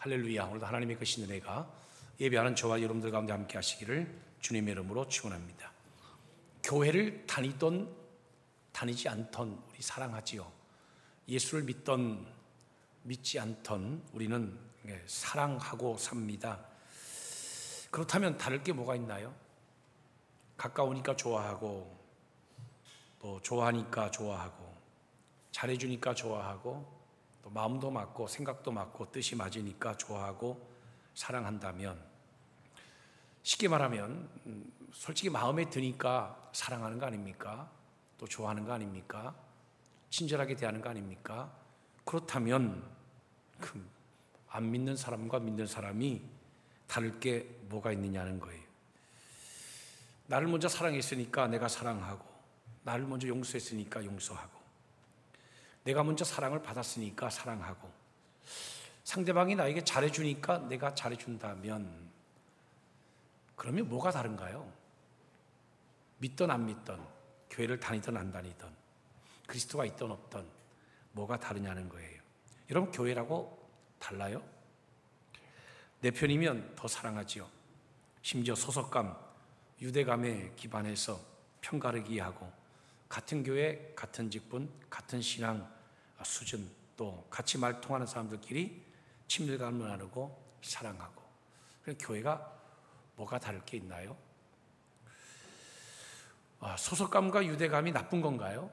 할렐루야. 오늘도 하나님의 크신 은혜가 예배하는 저와 여러분들 가운데 함께 하시기를 주님의 이름으로 축원합니다. 교회를 다니던 다니지 않던 우리 사랑하지요. 예수를 믿던 믿지 않던 우리는 사랑하고 삽니다. 그렇다면 다를 게 뭐가 있나요? 가까우니까 좋아하고, 또 좋아하니까 좋아하고, 잘해주니까 좋아하고, 또 마음도 맞고 생각도 맞고 뜻이 맞으니까 좋아하고 사랑한다면, 쉽게 말하면 솔직히 마음에 드니까 사랑하는 거 아닙니까? 또 좋아하는 거 아닙니까? 친절하게 대하는 거 아닙니까? 그렇다면 안 믿는 사람과 믿는 사람이 다를 게 뭐가 있느냐는 거예요. 나를 먼저 사랑했으니까 내가 사랑하고, 나를 먼저 용서했으니까 용서하고, 내가 먼저 사랑을 받았으니까 사랑하고, 상대방이 나에게 잘해주니까 내가 잘해준다면, 그러면 뭐가 다른가요? 믿던 안 믿던, 교회를 다니던 안 다니던, 그리스도가 있던 없던 뭐가 다르냐는 거예요. 여러분, 교회라고 달라요? 내 편이면 더 사랑하지요. 심지어 소속감, 유대감에 기반해서 편가르기 하고, 같은 교회, 같은 직분, 같은 신앙 수준, 또 같이 말 통하는 사람들끼리 친밀감을 나누고 사랑하고. 그래서 교회가 뭐가 다를 게 있나요? 소속감과 유대감이 나쁜 건가요?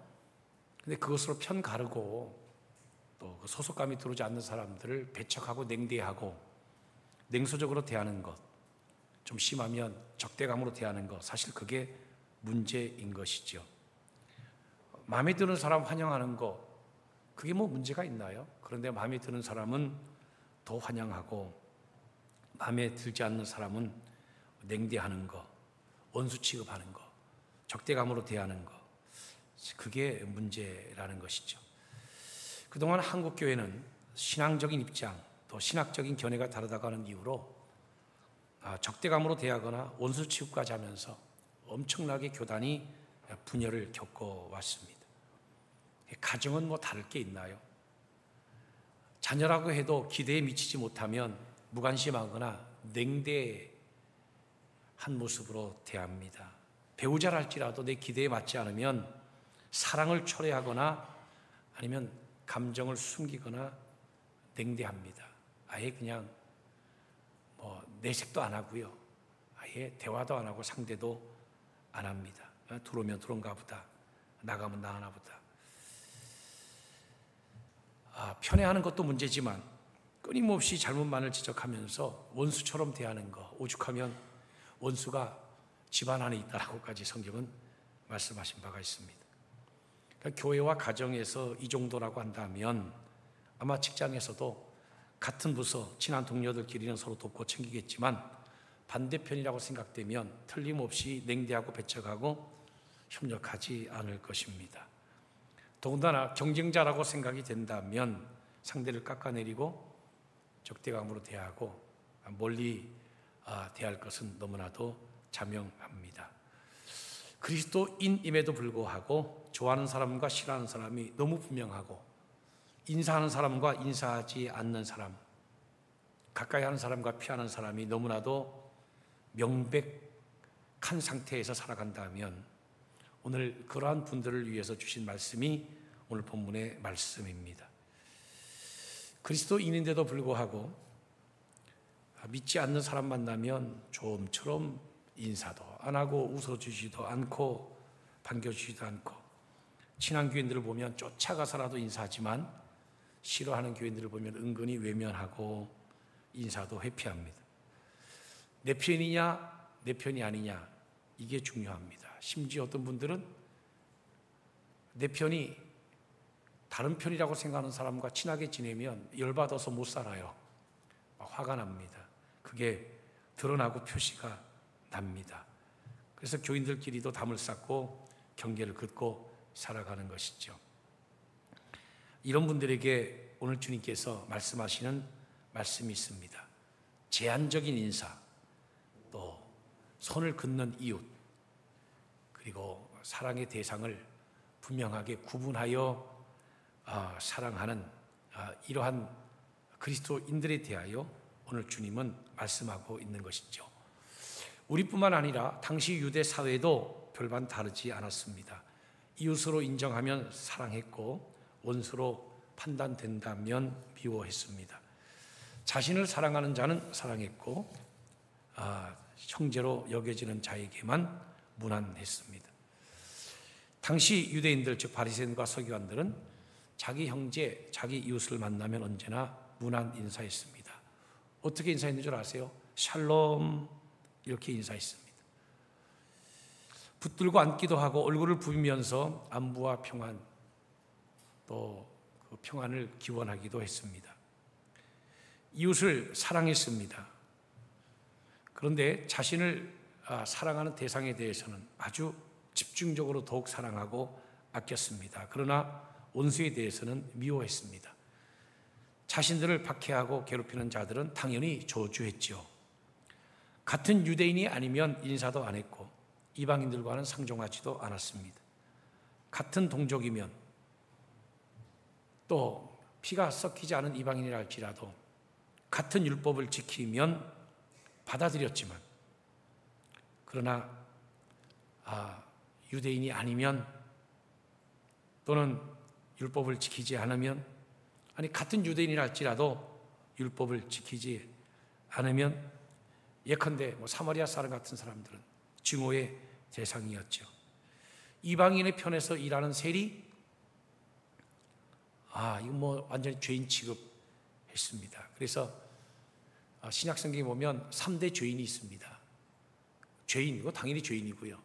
근데 그것으로 편 가르고, 또 그 소속감이 들어오지 않는 사람들을 배척하고 냉대하고 냉소적으로 대하는 것, 좀 심하면 적대감으로 대하는 것, 사실 그게 문제인 것이죠. 마음에 드는 사람 환영하는 것, 그게 뭐 문제가 있나요? 그런데 마음에 드는 사람은 더 환영하고, 마음에 들지 않는 사람은 냉대하는 것, 원수 취급하는 것, 적대감으로 대하는 것, 그게 문제라는 것이죠. 그동안 한국 교회는 신앙적인 입장, 또 신학적인 견해가 다르다고 하는 이유로 적대감으로 대하거나 원수 취급까지 하면서 엄청나게 교단이 분열을 겪어왔습니다. 가정은 뭐 다를 게 있나요? 자녀라고 해도 기대에 미치지 못하면 무관심하거나 냉대한 모습으로 대합니다. 배우자랄지라도 내 기대에 맞지 않으면 사랑을 초래하거나 아니면 감정을 숨기거나 냉대합니다. 아예 그냥 내색도 안 하고요, 아예 대화도 안 하고 상대도 안 합니다. 들어오면 들어온가 보다, 나가면 나가나 보다. 편애하는 것도 문제지만 끊임없이 잘못만을 지적하면서 원수처럼 대하는 것, 오죽하면 원수가 집안 안에 있다라고까지 성경은 말씀하신 바가 있습니다. 그러니까 교회와 가정에서 이 정도라고 한다면 아마 직장에서도 같은 부서, 친한 동료들끼리는 서로 돕고 챙기겠지만 반대편이라고 생각되면 틀림없이 냉대하고 배척하고 협력하지 않을 것입니다. 더군다나 경쟁자라고 생각이 된다면 상대를 깎아내리고 적대감으로 대하고 멀리 대할 것은 너무나도 자명합니다. 그리스도인임에도 불구하고 좋아하는 사람과 싫어하는 사람이 너무 분명하고, 인사하는 사람과 인사하지 않는 사람, 가까이 하는 사람과 피하는 사람이 너무나도 명백한 상태에서 살아간다면, 오늘 그러한 분들을 위해서 주신 말씀이 오늘 본문의 말씀입니다. 그리스도인인데도 불구하고 믿지 않는 사람 만나면 좀처럼 인사도 안 하고 웃어주지도 않고 반겨주지도 않고, 친한 교인들을 보면 쫓아가서라도 인사하지만 싫어하는 교인들을 보면 은근히 외면하고 인사도 회피합니다. 내 편이냐 내 편이 아니냐, 이게 중요합니다. 심지어 어떤 분들은 내 편이 다른 편이라고 생각하는 사람과 친하게 지내면 열받아서 못 살아요. 화가 납니다. 그게 드러나고 표시가 납니다. 그래서 교인들끼리도 담을 쌓고 경계를 긋고 살아가는 것이죠. 이런 분들에게 오늘 주님께서 말씀하시는 말씀이 있습니다. 제한적인 인사, 또 선을 긋는 이웃, 그리고 사랑의 대상을 분명하게 구분하여 사랑하는 이러한 그리스도인들에 대하여 오늘 주님은 말씀하고 있는 것이죠. 우리뿐만 아니라 당시 유대 사회도 별반 다르지 않았습니다. 이웃으로 인정하면 사랑했고 원수로 판단된다면 미워했습니다. 자신을 사랑하는 자는 사랑했고 형제로 여겨지는 자에게만 무난했습니다. 당시 유대인들 즉 바리새인과 서기관들은 자기 형제, 자기 이웃을 만나면 언제나 무난 인사했습니다. 어떻게 인사했는 줄 아세요? 샬롬 이렇게 인사했습니다. 붙들고 앉기도 하고 얼굴을 부비면서 안부와 평안 또 그 평안을 기원하기도 했습니다. 이웃을 사랑했습니다. 그런데 자신을 사랑하는 대상에 대해서는 아주 집중적으로 더욱 사랑하고 아꼈습니다. 그러나 원수에 대해서는 미워했습니다. 자신들을 박해하고 괴롭히는 자들은 당연히 저주했지요. 같은 유대인이 아니면 인사도 안 했고 이방인들과는 상종하지도 않았습니다. 같은 동족이면 또 피가 섞이지 않은 이방인이라 할지라도 같은 율법을 지키면 받아들였지만 그러나 유대인이 아니면 또는 율법을 지키지 않으면 같은 유대인이라 할지라도 율법을 지키지 않으면 예컨대 사마리아 사람 같은 사람들은 증오의 대상이었죠. 이방인의 편에서 일하는 세리 이거 완전히 죄인 취급했습니다. 그래서 신약 성경에 보면 3대 죄인이 있습니다. 죄인, 이거 당연히 죄인이고요.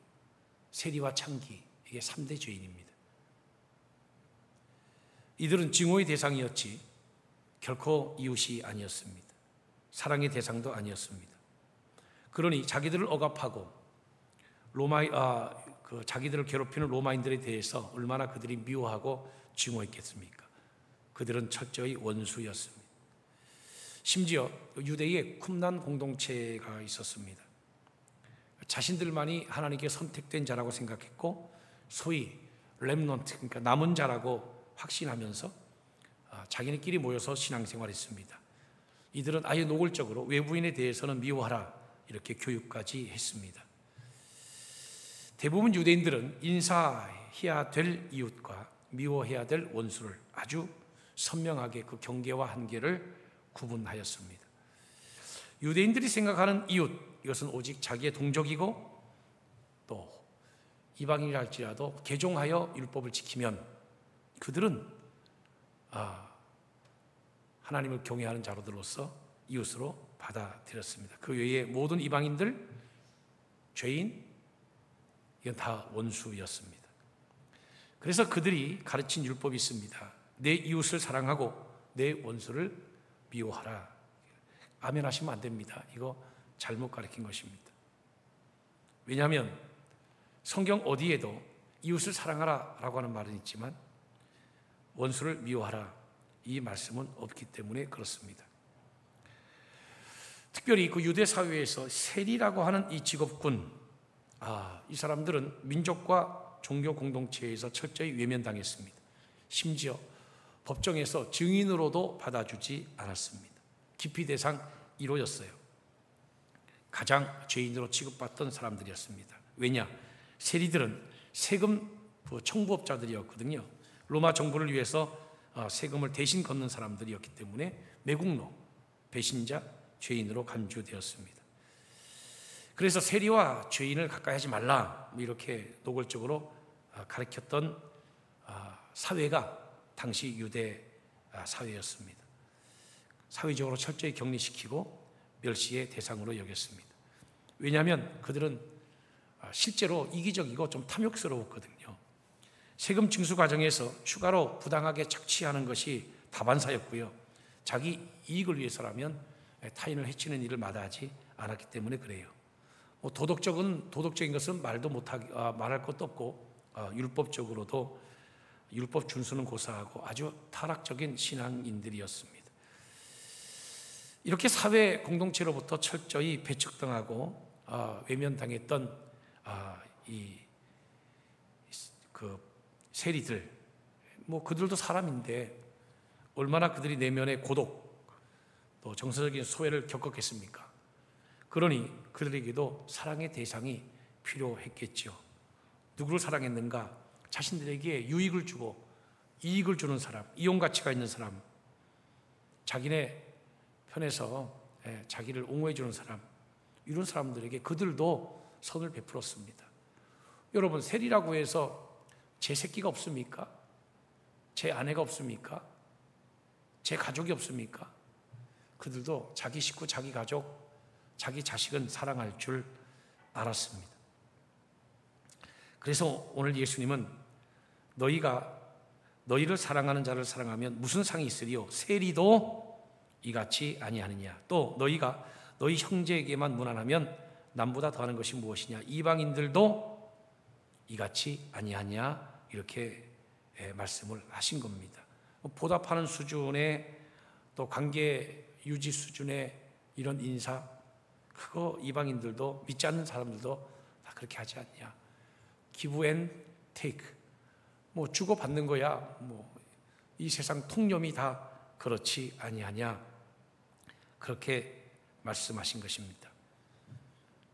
세리와 창기, 이게 3대 죄인입니다. 이들은 증오의 대상이었지 결코 이웃이 아니었습니다. 사랑의 대상도 아니었습니다. 그러니 자기들을 억압하고 자기들을 괴롭히는 로마인들에 대해서 얼마나 그들이 미워하고 증오했겠습니까? 그들은 철저히 원수였습니다. 심지어 유대에 쿰난 공동체가 있었습니다. 자신들만이 하나님께 선택된 자라고 생각했고 소위 렘넌트, 그러니까 남은 자라고 확신하면서 자기네끼리 모여서 신앙생활했습니다. 이들은 아예 노골적으로 외부인에 대해서는 미워하라 이렇게 교육까지 했습니다. 대부분 유대인들은 인사해야 될 이웃과 미워해야 될 원수를 아주 선명하게 그 경계와 한계를 구분하였습니다. 유대인들이 생각하는 이웃, 이것은 오직 자기의 동족이고 또 이방인이라 할지라도 개종하여 율법을 지키면 그들은 하나님을 경외하는 자로들로서 이웃으로 받아들였습니다. 그 외에 모든 이방인들, 죄인, 이건 다 원수였습니다. 그래서 그들이 가르친 율법이 있습니다. 내 이웃을 사랑하고 내 원수를 미워하라. 아멘 하시면 안 됩니다. 이거 잘못 가르친 것입니다. 왜냐하면 성경 어디에도 이웃을 사랑하라 라고 하는 말은 있지만 원수를 미워하라 이 말씀은 없기 때문에 그렇습니다. 특별히 그 유대 사회에서 세리라고 하는 이 직업군, 이 사람들은 민족과 종교 공동체에서 철저히 외면당했습니다. 심지어 법정에서 증인으로도 받아주지 않았습니다. 기피 대상 1호였어요. 가장 죄인으로 취급받던 사람들이었습니다. 왜냐? 세리들은 세금 청부업자들이었거든요. 로마 정부를 위해서 세금을 대신 걷는 사람들이었기 때문에 매국노, 배신자, 죄인으로 간주되었습니다. 그래서 세리와 죄인을 가까이 하지 말라 이렇게 노골적으로 가르쳤던 사회가 당시 유대 사회였습니다. 사회적으로 철저히 격리시키고 멸시의 대상으로 여겼습니다. 왜냐하면 그들은 실제로 이기적이고 좀 탐욕스러웠거든요. 세금 징수 과정에서 추가로 부당하게 착취하는 것이 다반사였고요. 자기 이익을 위해서라면 타인을 해치는 일을 마다하지 않았기 때문에 그래요. 도덕적인 것은 말할 것도 없고 율법적으로도 율법 준수는 고사하고 아주 타락적인 신앙인들이었습니다. 이렇게 사회 공동체로부터 철저히 배척당하고 외면당했던 세리들, 그들도 사람인데 얼마나 그들이 내면의 고독, 또 정서적인 소외를 겪었겠습니까? 그러니 그들에게도 사랑의 대상이 필요했겠죠. 누구를 사랑했는가? 자신들에게 유익을 주고 이익을 주는 사람, 이용 가치가 있는 사람, 자기네 편에서 자기를 옹호해 주는 사람, 이런 사람들에게 그들도 선을 베풀었습니다. 여러분, 셀이라고 해서 제 새끼가 없습니까? 제 아내가 없습니까? 제 가족이 없습니까? 그들도 자기 식구, 자기 가족, 자기 자식은 사랑할 줄 알았습니다. 그래서 오늘 예수님은 너희를 사랑하는 자를 사랑하면 무슨 상이 있으리요? 세리도 이같이 아니하느냐. 또 너희가 너희 형제에게만 무난하면 남보다 더하는 것이 무엇이냐. 이방인들도 이같이 아니하냐. 이렇게 말씀을 하신 겁니다. 보답하는 수준의 또 관계 유지 수준의 이런 인사, 그거 이방인들도 믿지 않는 사람들도 다 그렇게 하지 않냐. give and take, 뭐 주고 받는 거야. 뭐 이 세상 통념이 다 그렇지 아니하냐. 그렇게 말씀하신 것입니다.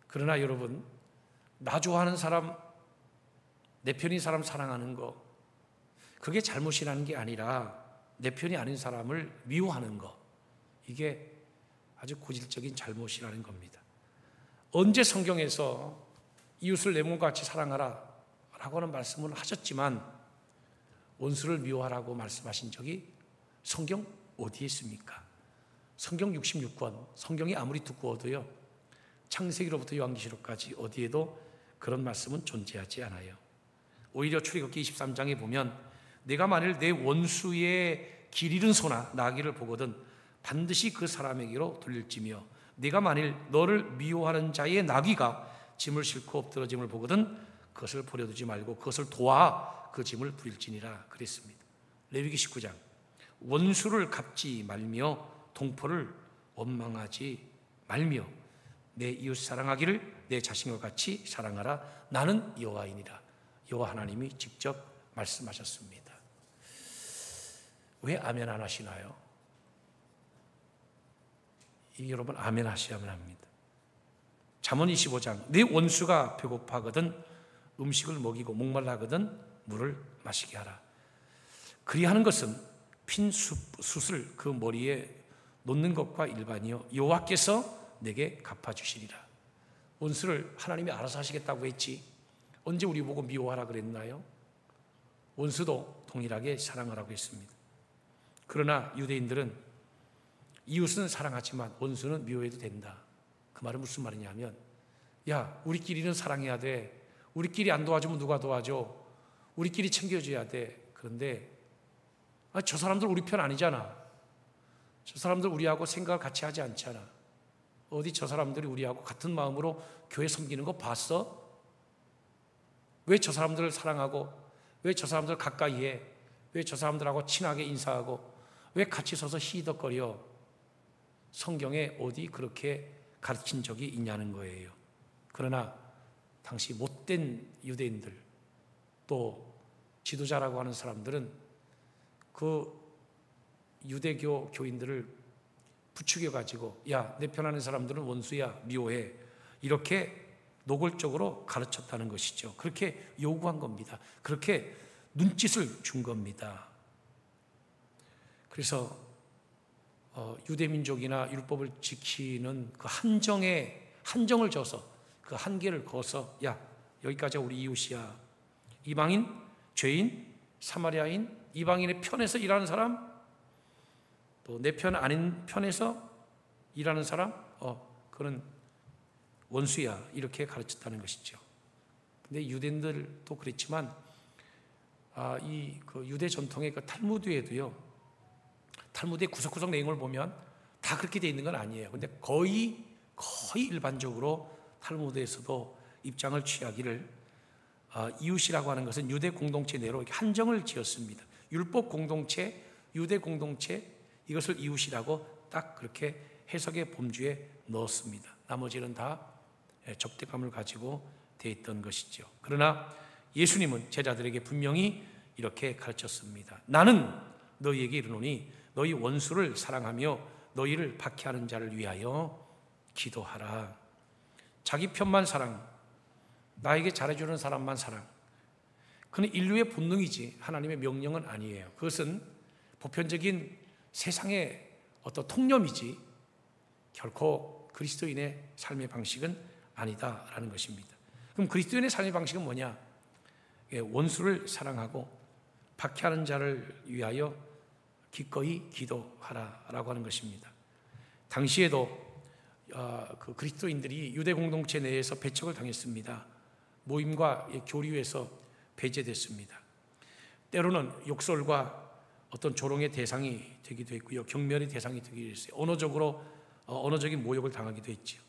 그러나 여러분, 나 좋아하는 사람, 내 편인 사람 사랑하는 거, 그게 잘못이라는 게 아니라 내 편이 아닌 사람을 미워하는 거, 이게 아주 고질적인 잘못이라는 겁니다. 언제 성경에서 이웃을 내 몸과 같이 사랑하라 라고 하는 말씀을 하셨지만 원수를 미워하라고 말씀하신 적이 성경 어디에 있습니까? 성경 66권, 성경이 아무리 두꺼워도요, 창세기로부터 요한계시록까지 어디에도 그런 말씀은 존재하지 않아요. 오히려 출애굽기 23장에 보면 내가 만일 내 원수의 길 잃은 소나 나귀를 보거든 반드시 그 사람에게로 돌릴지며 내가 만일 너를 미워하는 자의 나귀가 짐을 싣고 엎드러짐을 보거든 그것을 버려두지 말고 그것을 도와 그 짐을 부릴지니라 그랬습니다. 레위기 19장, 원수를 갚지 말며 동포를 원망하지 말며 내 이웃 사랑하기를 내 자신과 같이 사랑하라. 나는 여호와이니라. 여호와 하나님이 직접 말씀하셨습니다. 왜 아멘 안 하시나요? 여러분, 아멘 하셔야만 합니다. 잠언 25장, 내 원수가 배고파거든 음식을 먹이고 목말라거든 물을 마시게 하라. 그리하는 것은 핀 숯을 그 머리에 놓는 것과 일반이요 여호와께서 내게 갚아주시리라. 원수를 하나님이 알아서 하시겠다고 했지 언제 우리 보고 미워하라 그랬나요? 원수도 동일하게 사랑하라고 했습니다. 그러나 유대인들은 이웃은 사랑하지만 원수는 미워해도 된다. 그 말은 무슨 말이냐면, 야, 우리끼리는 사랑해야 돼. 우리끼리 안 도와주면 누가 도와줘? 우리끼리 챙겨줘야 돼. 그런데 저 사람들 우리 편 아니잖아. 저 사람들 우리하고 생각을 같이 하지 않잖아. 어디 저 사람들이 우리하고 같은 마음으로 교회 섬기는 거 봤어? 왜 저 사람들을 사랑하고, 왜 저 사람들을 가까이 해, 왜 저 사람들하고 친하게 인사하고, 왜 같이 서서 히덕거려? 성경에 어디 그렇게 가르친 적이 있냐는 거예요. 그러나 당시 못된 유대인들, 또 지도자라고 하는 사람들은 그 유대교 교인들을 부추겨가지고, 야, 내 편하는 사람들은 원수야, 미워해, 이렇게 노골적으로 가르쳤다는 것이죠. 그렇게 요구한 겁니다. 그렇게 눈짓을 준 겁니다. 그래서 유대민족이나 율법을 지키는 그 한정을 져서, 그 한계를 거서, 야, 여기까지가 우리 이웃이야. 이방인, 죄인, 사마리아인, 이방인의 편에서 일하는 사람, 또 내 편 아닌 편에서 일하는 사람, 그런 원수야, 이렇게 가르쳤다는 것이죠. 근데 유대인들도 그랬지만 그 유대 전통의 그 탈무드에도요, 탈무드의 구석구석 내용을 보면 다 그렇게 돼 있는 건 아니에요. 근데 거의 일반적으로 탈무드에서도 입장을 취하기를, 이웃이라고 하는 것은 유대 공동체 내로 한정을 지었습니다. 율법 공동체, 유대 공동체, 이것을 이웃이라고 딱 그렇게 해석의 범주에 넣었습니다. 나머지는 다 적대감을 가지고 돼 있던 것이죠. 그러나 예수님은 제자들에게 분명히 이렇게 가르쳤습니다. 나는 너희에게 이르노니 너희 원수를 사랑하며 너희를 박해하는 자를 위하여 기도하라. 자기 편만 사랑, 나에게 잘해주는 사람만 사랑. 그는 인류의 본능이지 하나님의 명령은 아니에요. 그것은 보편적인 세상의 어떤 통념이지 결코 그리스도인의 삶의 방식은 아니다라는 것입니다. 그럼 그리스도인의 삶의 방식은 뭐냐? 원수를 사랑하고 박해하는 자를 위하여 기꺼이 기도하라라고 하는 것입니다. 당시에도 그 그리스도인들이 유대 공동체 내에서 배척을 당했습니다. 모임과 교류에서 배제됐습니다. 때로는 욕설과 어떤 조롱의 대상이 되기도 했고요, 경멸의 대상이 되기도 했어요. 언어적인 모욕을 당하기도 했지요.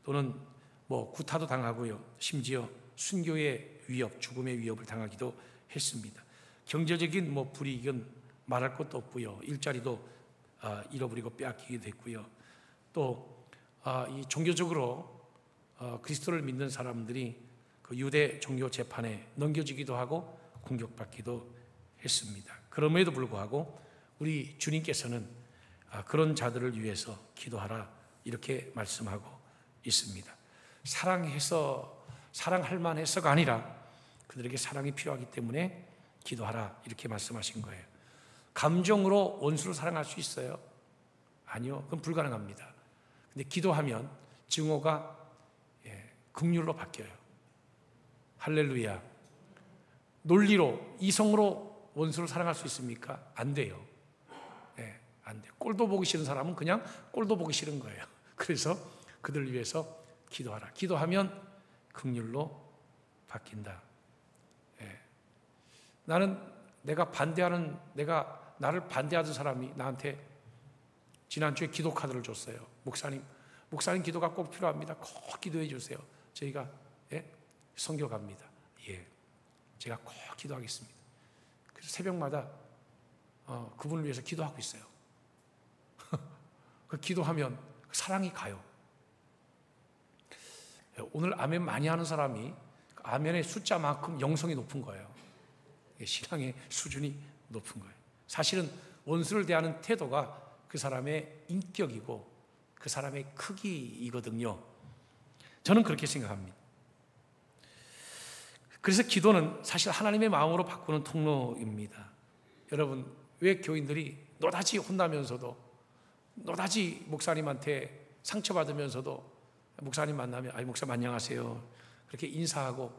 또는 구타도 당하고요, 심지어 순교의 위협, 죽음의 위협을 당하기도 했습니다. 경제적인 불이익은 말할 것도 없고요, 일자리도 잃어버리고 빼앗기기도 했고요. 또 이 종교적으로 그리스도를 믿는 사람들이 그 유대 종교 재판에 넘겨지기도 하고 공격받기도 했습니다. 그럼에도 불구하고 우리 주님께서는 그런 자들을 위해서 기도하라 이렇게 말씀하고 있습니다. 사랑할 만해서가 아니라 그들에게 사랑이 필요하기 때문에 기도하라 이렇게 말씀하신 거예요. 감정으로 원수를 사랑할 수 있어요? 아니요, 그건 불가능합니다. 근데 기도하면 증오가 긍휼로 바뀌어요. 할렐루야. 논리로, 이성으로 원수를 사랑할 수 있습니까? 안 돼요. 안 돼요. 꼴도 보기 싫은 사람은 그냥 꼴도 보기 싫은 거예요. 그래서 그들을 위해서 기도하라. 기도하면 긍휼로 바뀐다. 나를 반대하던 사람이 나한테 지난주에 기도 카드를 줬어요. 목사님 기도가 꼭 필요합니다. 꼭 기도해 주세요. 저희가 선교 갑니다. 제가 꼭 기도하겠습니다. 그래서 새벽마다 그분을 위해서 기도하고 있어요. 그 기도하면 사랑이 가요. 오늘 아멘 많이 하는 사람이 아멘의 숫자만큼 영성이 높은 거예요. 신앙의 수준이 높은 거예요. 사실은 원수를 대하는 태도가 그 사람의 인격이고 그 사람의 크기이거든요. 저는 그렇게 생각합니다. 그래서 기도는 사실 하나님의 마음으로 바꾸는 통로입니다. 여러분, 왜 교인들이 노다지 혼나면서도, 노다지 목사님한테 상처받으면서도 목사님 만나면 목사님 안녕하세요 그렇게 인사하고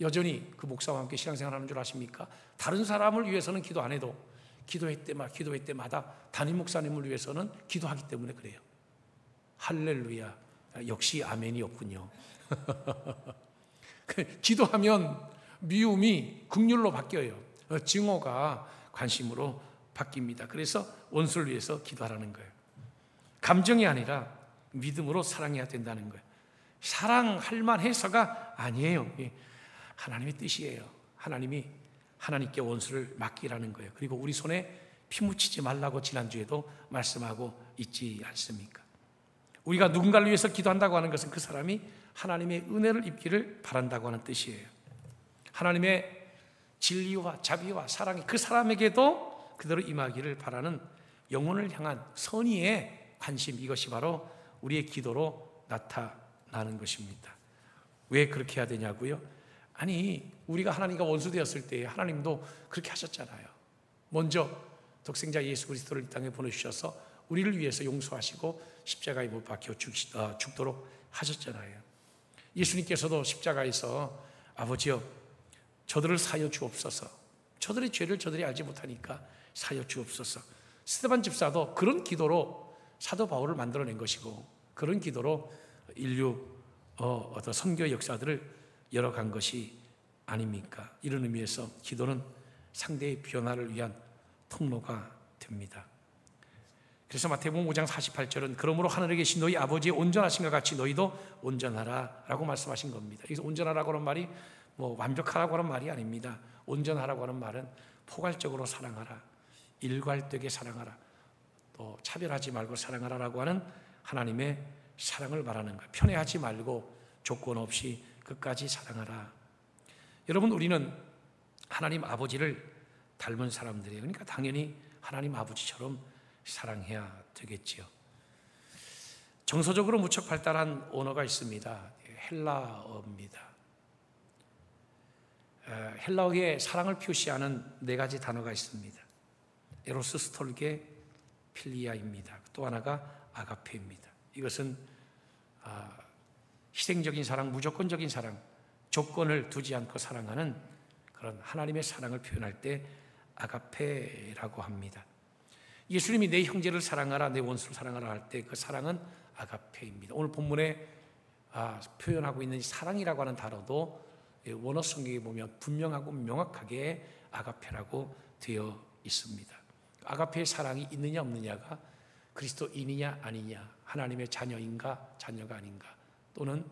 여전히 그 목사와 함께 신앙생활하는 줄 아십니까? 다른 사람을 위해서는 기도 안 해도 기도회 때마다 담임 목사님을 위해서는 기도하기 때문에 그래요. 할렐루야. 역시 아멘이 없군요. 기도하면 미움이 긍휼로 바뀌어요. 증오가 관심으로 바뀝니다. 그래서 원수를 위해서 기도하라는 거예요. 감정이 아니라 믿음으로 사랑해야 된다는 거예요. 사랑할 만해서가 아니에요. 하나님의 뜻이에요. 하나님께 원수를 맡기라는 거예요. 그리고 우리 손에 피 묻히지 말라고 지난주에도 말씀하고 있지 않습니까? 우리가 누군가를 위해서 기도한다고 하는 것은 그 사람이 하나님의 은혜를 입기를 바란다고 하는 뜻이에요. 하나님의 진리와 자비와 사랑이 그 사람에게도 그대로 임하기를 바라는 영혼을 향한 선의의 관심, 이것이 바로 우리의 기도로 나타나는 것입니다. 왜 그렇게 해야 되냐고요? 아니, 우리가 하나님과 원수 되었을 때 하나님도 그렇게 하셨잖아요. 먼저 독생자 예수 그리스도를 이 땅에 보내주셔서 우리를 위해서 용서하시고 십자가에 못 박혀 죽도록 하셨잖아요. 예수님께서도 십자가에서 아버지여 저들을 사여 주옵소서, 저들의 죄를 저들이 알지 못하니까 사여 주옵소서. 스데반 집사도 그런 기도로 사도 바울을 만들어낸 것이고 그런 기도로 인류 어떤 선교의 역사들을 열어간 것이 아닙니까? 이런 의미에서 기도는 상대의 변화를 위한 통로가 됩니다. 그래서 마태복음 5장 48절은 그러므로 하늘에 계신 너희 아버지의 온전하신 것 같이 너희도 온전하라 라고 말씀하신 겁니다. 여기서 온전하라고 하는 말이 완벽하라고 하는 말이 아닙니다. 온전하라고 하는 말은 포괄적으로 사랑하라, 일괄되게 사랑하라, 또 차별하지 말고 사랑하라라고 하는 하나님의 사랑을 말하는 거예요. 편애하지 말고 조건 없이 끝까지 사랑하라. 여러분, 우리는 하나님 아버지를 닮은 사람들이에요. 그러니까 당연히 하나님 아버지처럼 사랑해야 되겠지요. 정서적으로 무척 발달한 언어가 있습니다. 헬라어입니다. 헬라어에 사랑을 표시하는 네 가지 단어가 있습니다. 에로스, 스톨게, 필리아입니다. 또 하나가 아가페입니다. 이것은 희생적인 사랑, 무조건적인 사랑, 조건을 두지 않고 사랑하는 그런 하나님의 사랑을 표현할 때 아가페라고 합니다. 예수님이 내 형제를 사랑하라, 내 원수를 사랑하라 할 때 그 사랑은 아가페입니다. 오늘 본문에 표현하고 있는 사랑이라고 하는 단어도 원어 성경에 보면 분명하고 명확하게 아가페라고 되어 있습니다. 아가페의 사랑이 있느냐 없느냐가 그리스도인이냐 아니냐, 하나님의 자녀인가 자녀가 아닌가, 또는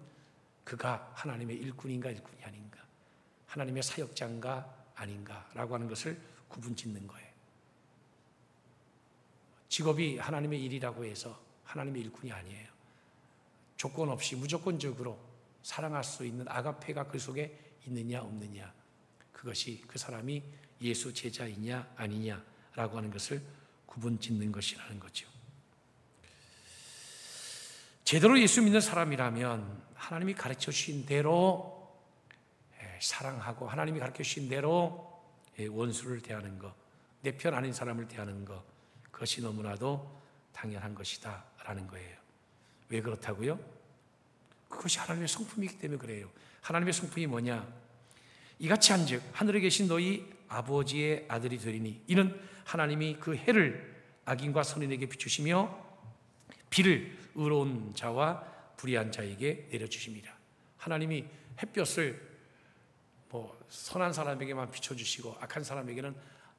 그가 하나님의 일꾼인가 일꾼이 아닌가, 하나님의 사역자인가 아닌가라고 하는 것을 구분짓는 거예요. 직업이 하나님의 일이라고 해서 하나님의 일꾼이 아니에요. 조건 없이 무조건적으로 사랑할 수 있는 아가페가 그 속에 있느냐 없느냐, 그것이 그 사람이 예수 제자이냐 아니냐라고 하는 것을 구분짓는 것이라는 거죠. 제대로 예수 믿는 사람이라면 하나님이 가르쳐 주신 대로 사랑하고 하나님이 가르쳐 주신 대로 원수를 대하는 것, 내 편 아닌 사람을 대하는 것, 그것이 너무나도 당연한 것이다 라는 거예요. 왜 그렇다고요? 그것이 하나님의 성품이기 때문에 그래요. 하나님의 성품이 뭐냐? 이같이 한즉 하늘에 계신 너희 아버지의 아들이 되리니 이는 하나님이 그 해를 악인과 선인에게 비추시며 비를 의로운 자와 불의한 자에게 내려주심이라. 하나님이 햇볕을 선한 사람에게만 비춰주시고 악한 사람에게는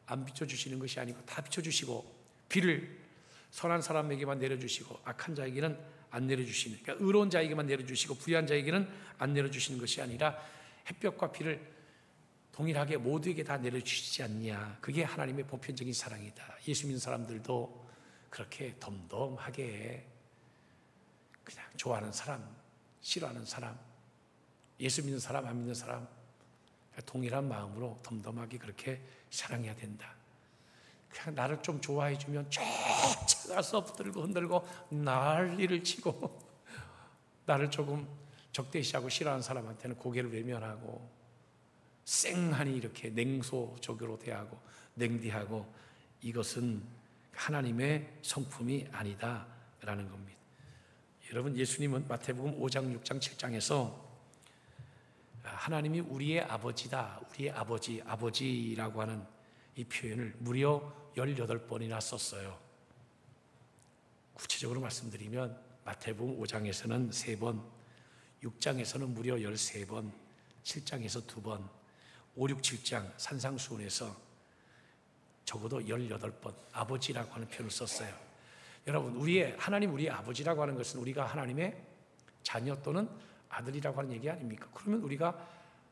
안 비춰주시는 것이 아니고 다 비춰주시고, 비를 선한 사람에게만 내려주시고 악한 자에게는 안 내려주시는, 그러니까 의로운 자에게만 내려주시고 불의한 자에게는 안 내려주시는 것이 아니라 햇볕과 비를 동일하게 모두에게 다 내려주시지 않냐. 그게 하나님의 보편적인 사랑이다. 예수 믿는 사람들도 그렇게 덤덤하게 그냥 좋아하는 사람, 싫어하는 사람, 예수 믿는 사람, 안 믿는 사람 동일한 마음으로 덤덤하게 그렇게 사랑해야 된다. 그냥 나를 좀 좋아해 주면 쫓아가서 붙들고 흔들고 난리를 치고, 나를 조금 적대시하고 싫어하는 사람한테는 고개를 외면하고 쌩하니 이렇게 냉소적으로 대하고 냉디하고, 이것은 하나님의 성품이 아니다라는 겁니다. 여러분, 예수님은 마태복음 5장, 6장, 7장에서 하나님이 우리의 아버지다, 우리의 아버지, 아버지라고 하는 이 표현을 무려 18번이나 썼어요. 구체적으로 말씀드리면 마태복음 5장에서는 3번, 6장에서는 무려 13번, 7장에서 2번, 5, 6, 7장 산상수훈에서 적어도 18번 아버지라고 하는 표현을 썼어요. 여러분, 하나님 우리의 아버지라고 하는 것은 우리가 하나님의 자녀 또는 아들이라고 하는 얘기 아닙니까? 그러면 우리가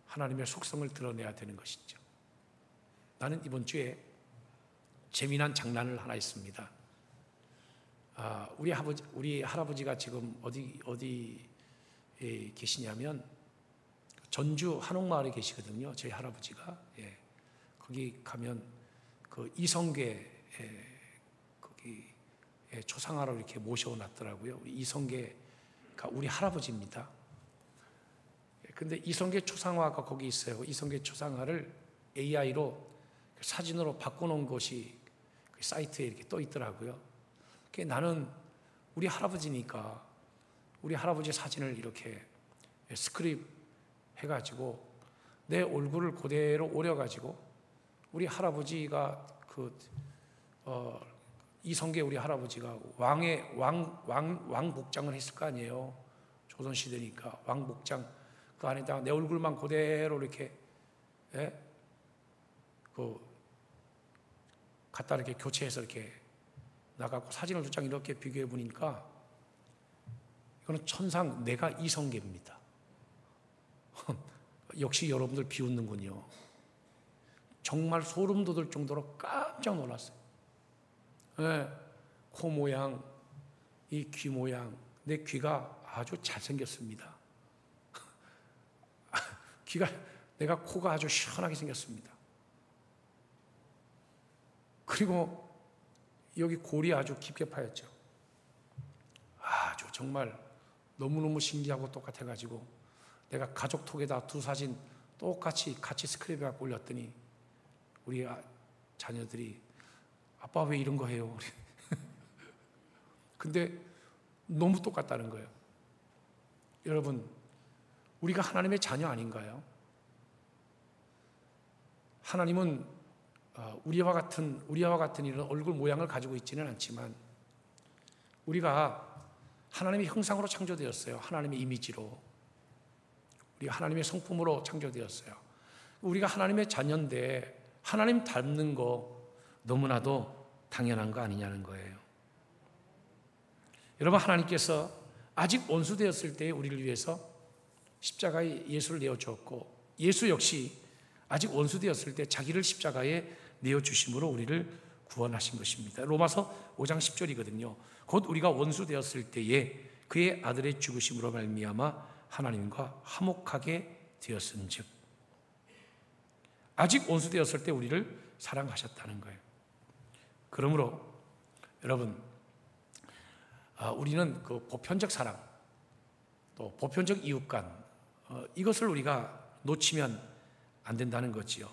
하나님의 속성을 드러내야 되는 것이죠. 나는 이번 주에 재미난 장난을 하나 했습니다. 우리 할아버지가 지금 어디에 계시냐면 전주 한옥마을에 계시거든요. 저희 할아버지가. 거기 가면 그 이성계 거기 초상화로 이렇게 모셔놨더라고요. 이성계가 우리 할아버지입니다. 근데 이성계 초상화가 거기 있어요. 이성계 초상화를 AI로 사진으로 바꿔놓은 것이 그 사이트에 이렇게 떠 있더라고요. 나는 우리 할아버지니까 우리 할아버지 사진을 이렇게 스크립 해가지고 내 얼굴을 그대로 오려가지고 우리 할아버지가 이성계 우리 할아버지가 왕복장을 했을 거 아니에요. 조선시대니까 왕복장 그 안에다가 내 얼굴만 그대로 이렇게 갖다 이렇게 교체해서 이렇게 나가고 사진을 2장 이렇게 비교해 보니까 이거는 천상 내가 이성계입니다. 역시 여러분들 비웃는군요. 정말 소름 돋을 정도로 깜짝 놀랐어요. 코 모양, 이 귀 모양, 내 귀가 아주 잘생겼습니다. 내가 코가 아주 시원하게 생겼습니다. 그리고 여기 골이 아주 깊게 파였죠. 아주 정말 너무너무 신기하고 똑같아가지고 내가 가족톡에다 두 사진 똑같이 같이 스크랩해갖고 올렸더니 우리 자녀들이 아빠 왜 이런 거 해요? 근데 너무 똑같다는 거예요. 여러분, 우리가 하나님의 자녀 아닌가요? 하나님은 우리와 같은 이런 얼굴 모양을 가지고 있지는 않지만 우리가 하나님의 형상으로 창조되었어요. 하나님의 이미지로. 우리가 하나님의 성품으로 창조되었어요. 우리가 하나님의 자녀인데 하나님 닮는 거 너무나도 당연한 거 아니냐는 거예요. 여러분, 하나님께서 아직 원수되었을 때 우리를 위해서 십자가에 예수를 내어주었고 예수 역시 아직 원수되었을 때 자기를 십자가에 내어주심으로 우리를 구원하신 것입니다. 로마서 5장 10절이거든요. 곧 우리가 원수되었을 때에 그의 아들의 죽으심으로 말미암아 하나님과 화목하게 되었은즉, 아직 원수되었을 때 우리를 사랑하셨다는 거예요. 그러므로 여러분, 우리는 그 보편적 사랑, 또 보편적 이웃간, 이것을 우리가 놓치면 안 된다는 거지요.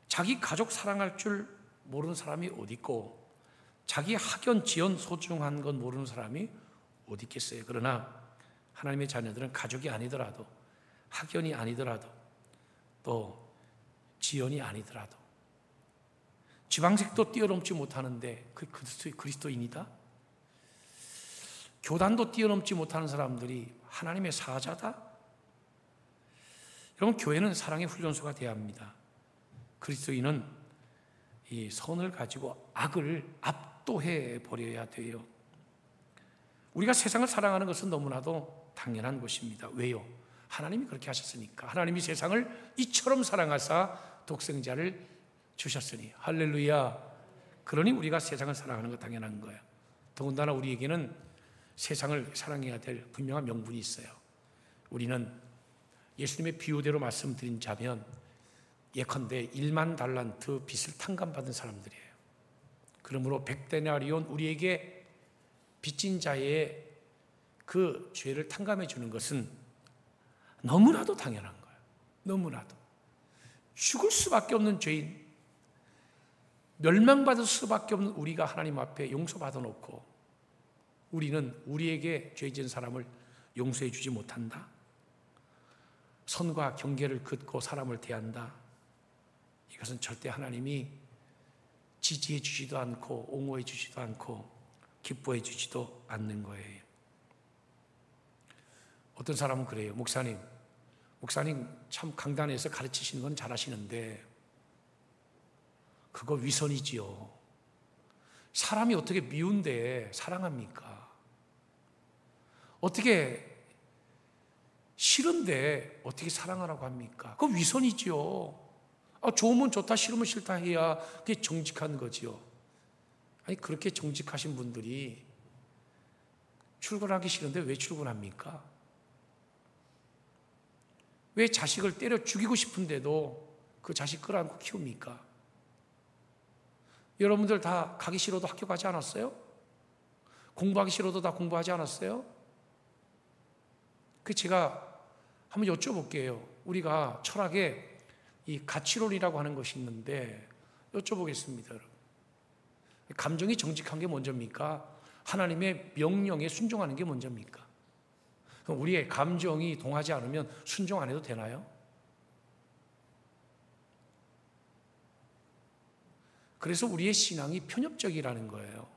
자기 가족 사랑할 줄 모르는 사람이 어디 있고 자기 학연, 지연 소중한 건 모르는 사람이 어디 있겠어요. 그러나 하나님의 자녀들은 가족이 아니더라도, 학연이 아니더라도, 또 지연이 아니더라도, 지방색도 뛰어넘지 못하는데 그 그리스도인이다? 교단도 뛰어넘지 못하는 사람들이 하나님의 사자다? 여러분, 교회는 사랑의 훈련소가 되어야 합니다. 그리스도인은 이 선을 가지고 악을 압도해 버려야 돼요. 우리가 세상을 사랑하는 것은 너무나도 당연한 것입니다. 왜요? 하나님이 그렇게 하셨으니까. 하나님이 세상을 이처럼 사랑하사 독생자를 주셨으니. 할렐루야. 그러니 우리가 세상을 사랑하는 것 당연한 거예요. 더군다나 우리에게는 세상을 사랑해야 될 분명한 명분이 있어요. 우리는 예수님의 비유대로 말씀드린 자면 예컨대 1만 달란트 빚을 탕감받은 사람들이에요. 그러므로 100데나리온 우리에게 빚진 자의 그 죄를 탕감해 주는 것은 너무나도 당연한 거예요. 너무나도. 죽을 수밖에 없는 죄인, 멸망받을 수밖에 없는 우리가 하나님 앞에 용서받아 놓고 우리는 우리에게 죄 지은 사람을 용서해 주지 못한다. 선과 경계를 긋고 사람을 대한다. 이것은 절대 하나님이 지지해 주지도 않고 옹호해 주지도 않고 기뻐해 주지도 않는 거예요. 어떤 사람은 그래요. 목사님 참 강단에서 가르치시는 건 잘하시는데 그거 위선이지요. 사람이 어떻게 미운데 사랑합니까? 어떻게 싫은데 어떻게 사랑하라고 합니까? 그거 위선이지요. 좋으면 좋다, 싫으면 싫다 해야 그게 정직한 거지요. 아니, 그렇게 정직하신 분들이 출근하기 싫은데 왜 출근합니까? 왜 자식을 때려 죽이고 싶은데도 그 자식 끌어안고 키웁니까? 여러분들 다 가기 싫어도 학교 가지 않았어요? 공부하기 싫어도 다 공부하지 않았어요? 제가 한번 여쭤볼게요. 우리가 철학에 이 가치론이라고 하는 것이 있는데 여쭤보겠습니다. 여러분. 감정이 정직한 게 먼저입니까? 하나님의 명령에 순종하는 게 먼저입니까? 그럼 우리의 감정이 동하지 않으면 순종 안 해도 되나요? 그래서 우리의 신앙이 편협적이라는 거예요.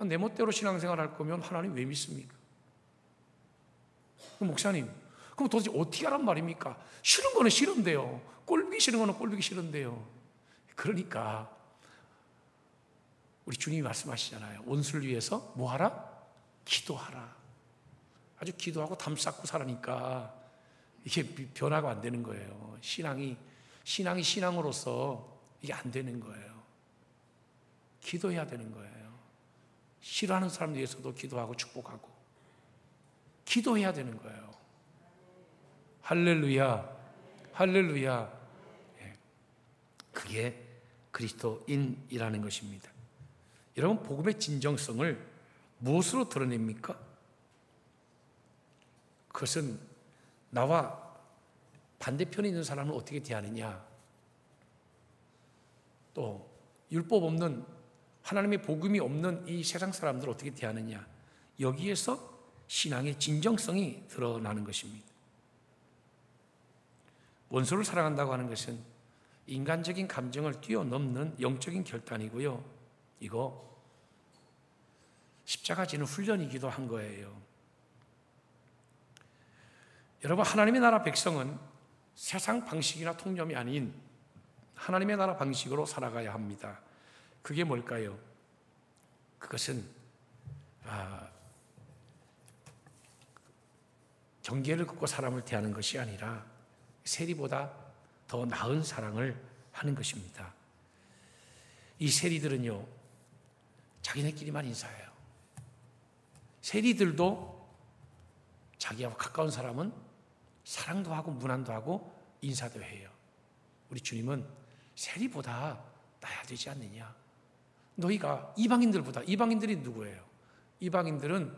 내 멋대로 신앙생활 할 거면 하나님 왜 믿습니까? 목사님, 그럼 도대체 어떻게 하란 말입니까? 싫은 거는 싫은데요. 꼴보기 싫은 거는 꼴보기 싫은데요. 그러니까 우리 주님이 말씀하시잖아요. 원수를 위해서 뭐 하라? 기도하라. 아주 기도하고 담 쌓고 살으니까 이게 변화가 안 되는 거예요. 신앙이 신앙으로서 이게 안 되는 거예요. 기도해야 되는 거예요. 싫어하는 사람 위해서도 기도하고 축복하고 기도해야 되는 거예요. 할렐루야, 할렐루야. 그게 그리스도인이라는 것입니다. 여러분, 복음의 진정성을 무엇으로 드러냅니까? 그것은 나와 반대편에 있는 사람을 어떻게 대하느냐, 또 율법 없는, 하나님의 복음이 없는 이 세상 사람들을 어떻게 대하느냐, 여기에서 신앙의 진정성이 드러나는 것입니다. 원수를 사랑한다고 하는 것은 인간적인 감정을 뛰어넘는 영적인 결단이고요, 이거 십자가 지는 훈련이기도 한 거예요. 여러분, 하나님의 나라 백성은 세상 방식이나 통념이 아닌 하나님의 나라 방식으로 살아가야 합니다. 그게 뭘까요? 그것은 경계를 긋고 사람을 대하는 것이 아니라 세리보다 더 나은 사랑을 하는 것입니다. 이 세리들은요, 자기네끼리만 인사해요. 세리들도 자기와 가까운 사람은 사랑도 하고 문안도 하고 인사도 해요. 우리 주님은 세리보다 나야 되지 않느냐. 너희가 이방인들보다, 이방인들이 누구예요? 이방인들은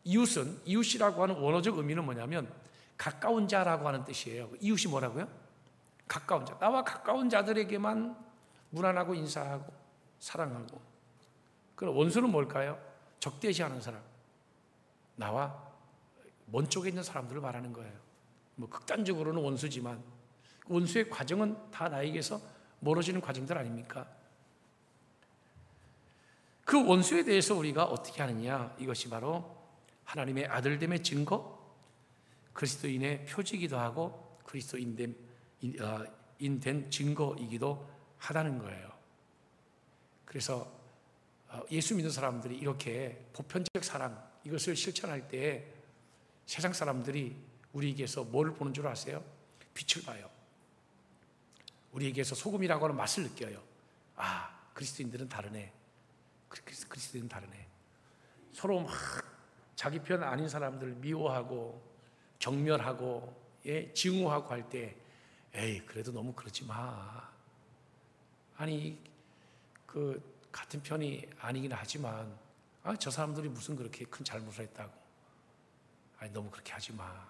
이웃은, 이웃이라고 하는 원어적 의미는 뭐냐면 가까운 자라고 하는 뜻이에요. 이웃이 뭐라고요? 가까운 자. 나와 가까운 자들에게만 문안하고 인사하고 사랑하고. 그럼 원수는 뭘까요? 적대시하는 사람. 나와 먼 쪽에 있는 사람들을 말하는 거예요. 뭐 극단적으로는 원수지만 원수의 과정은 다 나에게서 멀어지는 과정들 아닙니까? 그 원수에 대해서 우리가 어떻게 하느냐, 이것이 바로 하나님의 아들됨의 증거, 그리스도인의 표지이기도 하고 그리스도인 된 증거이기도 하다는 거예요. 그래서 예수 믿는 사람들이 이렇게 보편적 사랑, 이것을 실천할 때 세상 사람들이 우리에게서 뭘 보는 줄 아세요? 빛을 봐요. 우리에게서 소금이라고 하는 맛을 느껴요. 아, 그리스도인들은 다르네. 그리스도인은 다르네. 서로 막 자기 편 아닌 사람들을 미워하고 경멸하고 증오하고 할 때, 에이, 그래도 너무 그러지 마. 아니, 같은 편이 아니긴 하지만, 저 사람들이 무슨 그렇게 큰 잘못을 했다고. 아니, 너무 그렇게 하지 마.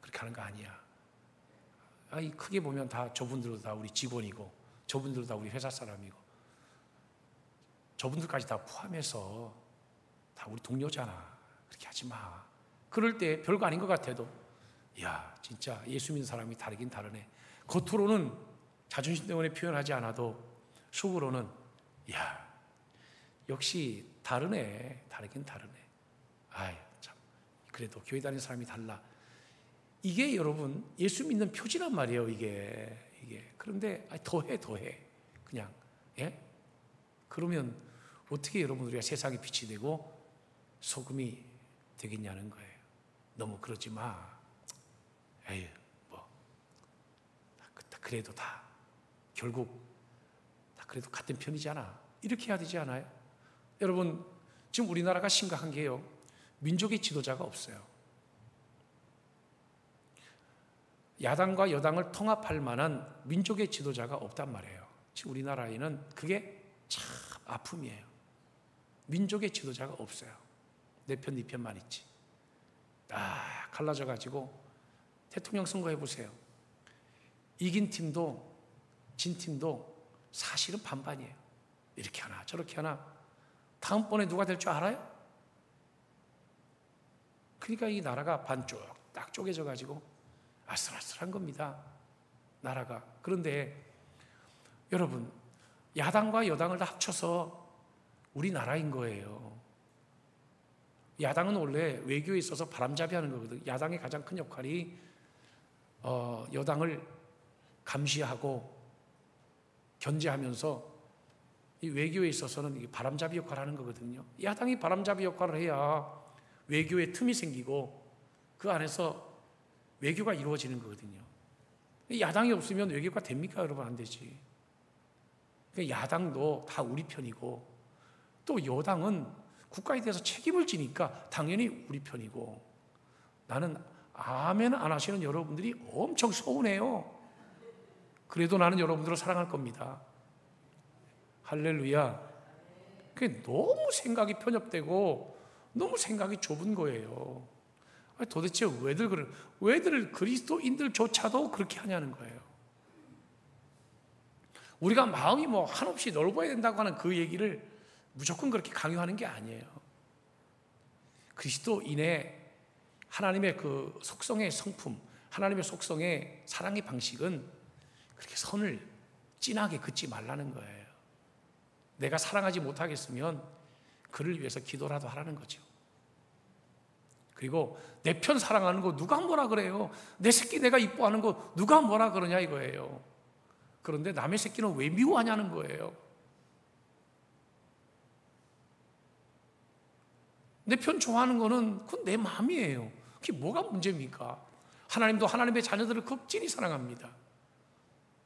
그렇게 하는 거 아니야. 아니, 크게 보면 다 저분들도 다 우리 직원이고, 저분들도 다 우리 회사 사람이고, 저분들까지 다 포함해서 다 우리 동료잖아. 그렇게 하지 마. 그럴 때 별거 아닌 것 같아도, 야, 진짜 예수 믿는 사람이 다르긴 다르네. 겉으로는 자존심 때문에 표현하지 않아도 속으로는, 야, 역시 다르네. 다르긴 다르네. 아이, 참. 그래도 교회 다니는 사람이 달라. 이게 여러분 예수 믿는 표지란 말이에요. 이게. 그런데 더해. 그냥, 예? 그러면 어떻게 여러분 우리가 세상에 빛이 되고 소금이 되겠냐는 거예요. 너무 그러지 마. 에휴, 뭐 그래도 다 결국 다 그래도 같은 편이잖아. 이렇게 해야 되지 않아요? 여러분, 지금 우리나라가 심각한 게요, 민족의 지도자가 없어요. 야당과 여당을 통합할 만한 민족의 지도자가 없단 말이에요. 지금 우리나라에는 그게 참 아픔이에요. 민족의 지도자가 없어요. 내 편, 네 편만 있지. 딱 갈라져가지고 대통령 선거 해보세요. 이긴 팀도 진 팀도 사실은 반반이에요. 이렇게 하나 저렇게 하나. 다음번에 누가 될 줄 알아요? 그러니까 이 나라가 반쪽 딱 쪼개져가지고 아슬아슬한 겁니다. 나라가. 그런데 여러분, 야당과 여당을 다 합쳐서 우리나라인 거예요. 야당은 원래 외교에 있어서 바람잡이 하는 거거든요. 야당의 가장 큰 역할이 여당을 감시하고 견제하면서 이 외교에 있어서는 바람잡이 역할을 하는 거거든요. 야당이 바람잡이 역할을 해야 외교에 틈이 생기고 그 안에서 외교가 이루어지는 거거든요. 야당이 없으면 외교가 됩니까? 여러분, 안 되지. 야당도 다 우리 편이고 또 여당은 국가에 대해서 책임을 지니까 당연히 우리 편이고. 나는 아멘 안 하시는 여러분들이 엄청 서운해요. 그래도 나는 여러분들을 사랑할 겁니다. 할렐루야. 그게 너무 생각이 편협되고 너무 생각이 좁은 거예요. 도대체 왜들 그리스도인들조차도 그렇게 하냐는 거예요. 우리가 마음이 뭐 한없이 넓어야 된다고 하는 그 얘기를 무조건 그렇게 강요하는 게 아니에요. 그리스도인의 하나님의 그 속성의 성품, 하나님의 속성의 사랑의 방식은 그렇게 선을 진하게 긋지 말라는 거예요. 내가 사랑하지 못하겠으면 그를 위해서 기도라도 하라는 거죠. 그리고 내 편 사랑하는 거 누가 뭐라 그래요? 내 새끼 내가 이뻐하는 거 누가 뭐라 그러냐 이거예요. 그런데 남의 새끼는 왜 미워하냐는 거예요. 내 편 좋아하는 거는 그건 내 마음이에요. 그게 뭐가 문제입니까? 하나님도 하나님의 자녀들을 극진히 사랑합니다.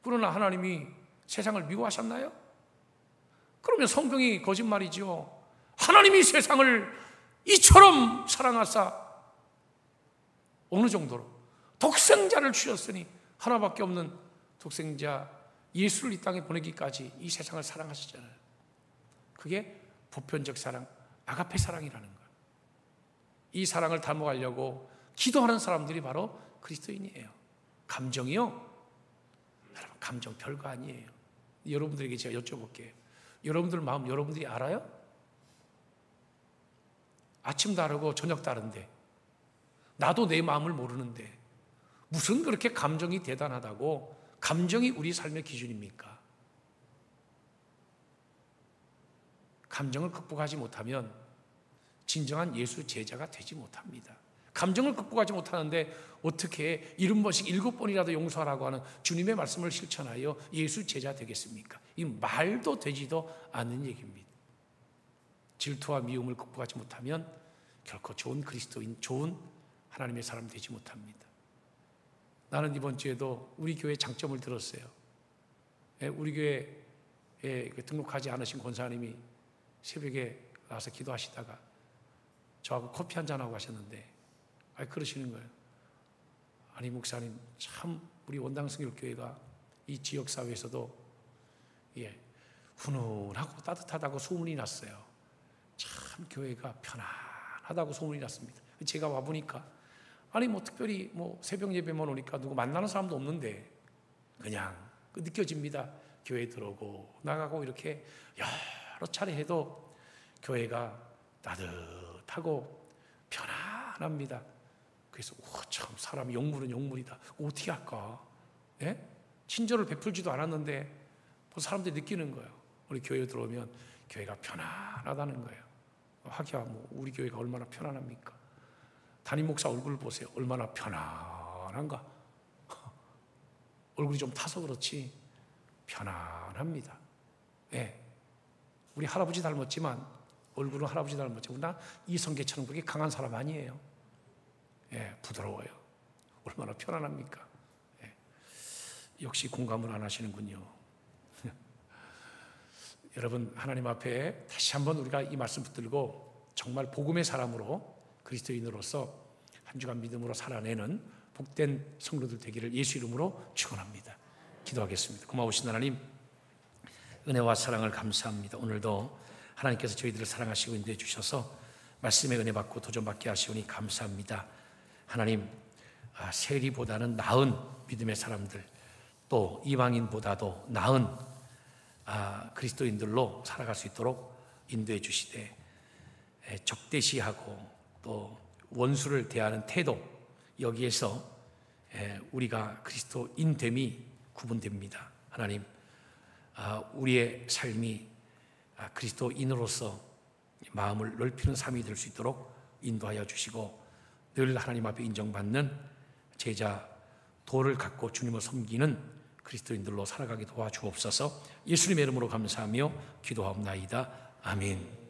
그러나 하나님이 세상을 미워하셨나요? 그러면 성경이 거짓말이죠. 하나님이 세상을 이처럼 사랑하사 어느 정도로 독생자를 주셨으니 하나밖에 없는 독생자 예수를 이 땅에 보내기까지 이 세상을 사랑하시잖아요. 그게 보편적 사랑, 아가페 사랑이라는 거예요. 이 사랑을 닮아가려고 기도하는 사람들이 바로 그리스도인이에요. 감정이요? 여러분, 감정 별거 아니에요. 여러분들에게 제가 여쭤볼게요. 여러분들 마음 여러분들이 알아요? 아침 다르고 저녁 다른데 나도 내 마음을 모르는데 무슨 그렇게 감정이 대단하다고 감정이 우리 삶의 기준입니까? 감정을 극복하지 못하면 진정한 예수 제자가 되지 못합니다. 감정을 극복하지 못하는데 어떻게 70번씩 7번이라도 용서하라고 하는 주님의 말씀을 실천하여 예수 제자 되겠습니까? 이 말도 되지도 않는 얘기입니다. 질투와 미움을 극복하지 못하면 결코 좋은 그리스도인, 좋은 하나님의 사람 되지 못합니다. 나는 이번 주에도 우리 교회 장점을 들었어요. 우리 교회에 등록하지 않으신 권사님이 새벽에 와서 기도하시다가 저하고 커피 한잔하고 가셨는데 그러시는 거예요. 아니 목사님, 참 우리 원당성결교회가 이 지역사회에서도 훈훈하고 따뜻하다고 소문이 났어요. 참 교회가 편안하다고 소문이 났습니다. 제가 와보니까 아니 뭐 특별히 뭐 새벽 예배만 오니까 누구 만나는 사람도 없는데 그냥 느껴집니다. 교회 들어오고 나가고 이렇게 여러 차례 해도 교회가 따뜻하고 편안합니다. 그래서 참 사람이 용물은 용물이다. 어떻게 할까? 친절을 베풀지도 않았는데 사람들이 느끼는 거예요. 우리 교회에 들어오면 교회가 편안하다는 거예요. 하기야 뭐 우리 교회가 얼마나 편안합니까? 담임 목사 얼굴 보세요. 얼마나 편안한가? 얼굴이 좀 타서 그렇지 편안합니다. 우리 할아버지 닮았지만 얼굴은 할아버지 닮았지만 나 이성계처럼 그렇게 강한 사람 아니에요. 부드러워요. 얼마나 편안합니까? 역시 공감을 안 하시는군요. 여러분, 하나님 앞에 다시 한번 우리가 이 말씀 붙들고 정말 복음의 사람으로 그리스도인으로서 한 주간 믿음으로 살아내는 복된 성도들 되기를 예수 이름으로 축원합니다. 기도하겠습니다. 고마우신 하나님, 은혜와 사랑을 감사합니다. 오늘도 하나님께서 저희들을 사랑하시고 인도해 주셔서 말씀의 은혜 받고 도전받게 하시오니 감사합니다. 하나님, 세리보다는 나은 믿음의 사람들, 또 이방인보다도 나은 그리스도인들로 살아갈 수 있도록 인도해 주시되, 적대시하고 또 원수를 대하는 태도, 여기에서 우리가 그리스도인됨이 구분됩니다. 하나님, 우리의 삶이 그리스도인으로서 마음을 넓히는 삶이 될 수 있도록 인도하여 주시고, 늘 하나님 앞에 인정받는 제자 도를 갖고 주님을 섬기는 그리스도인들로 살아가게 도와주옵소서. 예수님의 이름으로 감사하며 기도하옵나이다. 아멘.